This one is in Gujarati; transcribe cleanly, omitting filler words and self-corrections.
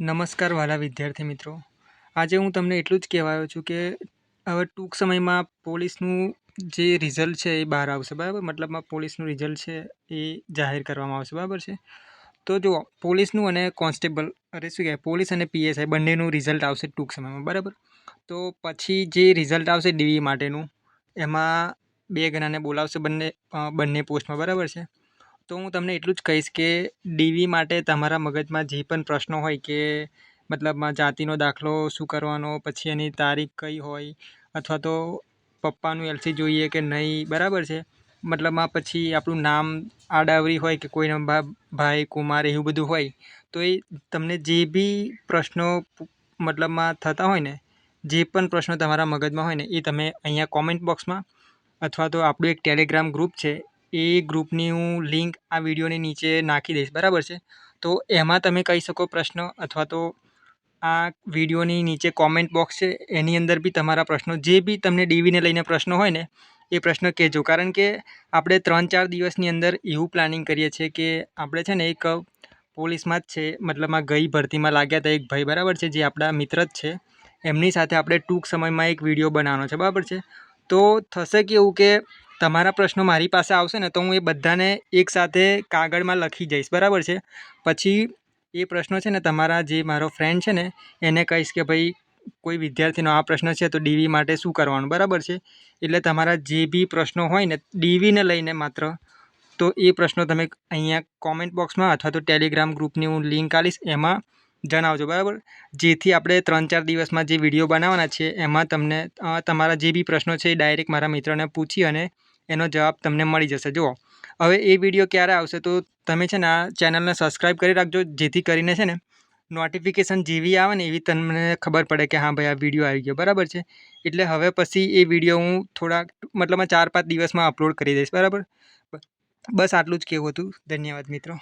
નમસ્કાર વાલા વિદ્યાર્થી મિત્રો. આજે હું તમને એટલું જ કહેવા આવ્યો છું કે હવે ટૂંક સમયમાં પોલીસનું જે રિઝલ્ટ છે એ બહાર આવશે, બરાબર. મતલબમાં પોલીસનું રિઝલ્ટ છે એ જાહેર કરવામાં આવશે, બરાબર છે. તો જુઓ, પોલીસનું અને કોન્સ્ટેબલ શું કહેવાય, પોલીસ અને પીએસઆઈ બંનેનું રિઝલ્ટ આવશે ટૂંક સમયમાં, બરાબર. તો પછી જે રિઝલ્ટ આવશે ડીવી માટેનું, એમાં 2 જણાને બોલાવશે બંને પોસ્ટમાં, બરાબર છે. તો હું તમને એટલું જ કહીશ કે ડીવી માટે તમારા મગજમાં જે પણ પ્રશ્નો હોય કે મતલબમાં જાતિનો દાખલો શું કરવાનો, પછી એની તારીખ કઈ હોય, અથવા તો પપ્પાનું એલસી જોઈએ કે નહીં, બરાબર છે. મતલબમાં પછી આપણું નામ આડાવરી હોય કે કોઈનો ભાઈ કુમાર એવું બધું હોય, તો એ તમને જે બી પ્રશ્નો મતલબમાં થતા હોય ને, જે પણ પ્રશ્નો તમારા મગજમાં હોય ને, એ તમે અહીંયા કોમેન્ટ બોક્સમાં અથવા તો આપણું એક ટેલિગ્રામ ગ્રુપ છે, એ ગ્રુપની હું લિંક આ વિડીયોની નીચે નાખી દઈશ, બરાબર છે. તો એમાં તમે કહી શકો પ્રશ્ન, અથવા તો આ વિડીયોની નીચે કોમેન્ટ બોક્સ છે એની અંદર બી તમારા પ્રશ્નો, જે બી તમને ડીવીને લઈને પ્રશ્નો હોય ને, એ પ્રશ્ન કહેજો. કારણ કે આપણે 3-4 દિવસની અંદર એવું પ્લાનિંગ કરીએ છીએ કે આપણે છે ને એક પોલીસમાં જ છે, મતલબમાં ગઈ ભરતીમાં લાગ્યા હતા એક ભાઈ, બરાબર છે, જે આપણા મિત્ર જ છે. એમની સાથે આપણે ટૂંક સમયમાં એક વિડીયો બનાવવાનો છે, બરાબર છે. તો થશે કેવું કે તમારા પ્રશ્નો મારી પાસે આવશે ને, તો હું એ બધાને એકસાથે કાગળમાં લખી જઈશ, બરાબર છે. પછી એ પ્રશ્નો છે ને તમારા જે મારો ફ્રેન્ડ છે ને એને કહીશ કે ભાઈ કોઈ વિદ્યાર્થીનો આ પ્રશ્ન છે તો ડીવી માટે શું કરવાનું, બરાબર છે. એટલે તમારા જે બી પ્રશ્નો હોય ને ડીવીને લઈને માત્ર, તો એ પ્રશ્નો તમે અહીંયા કોમેન્ટ બોક્સમાં અથવા તો ટેલિગ્રામ ગ્રુપની હું લિંક આલીશ એમાં જણાવજો, બરાબર. જેથી આપણે 3-4 દિવસમાં જે વિડીયો બનાવવાના છે એમાં તમને તમારા જે બી પ્રશ્નો છે એ ડાયરેક્ટ મારા મિત્રને પૂછી અને એનો જવાબ તમને મળી જશે. જુઓ, હવે એ વિડીયો ક્યારે આવશે, તો તમે છે ને આ ચેનલને સબસ્ક્રાઈબ કરી રાખજો, જેથી કરીને છે ને નોટિફિકેશન જેવી આવે ને એવી તમને ખબર પડે કે હા ભાઈ આ વિડીયો આવી ગયો, બરાબર છે. એટલે હવે પછી એ વિડીયો હું થોડાક મતલબમાં 4-5 દિવસમાં અપલોડ કરી દઈશ, બરાબર. બસ આટલું જ કહેવું હતું. ધન્યવાદ મિત્રો.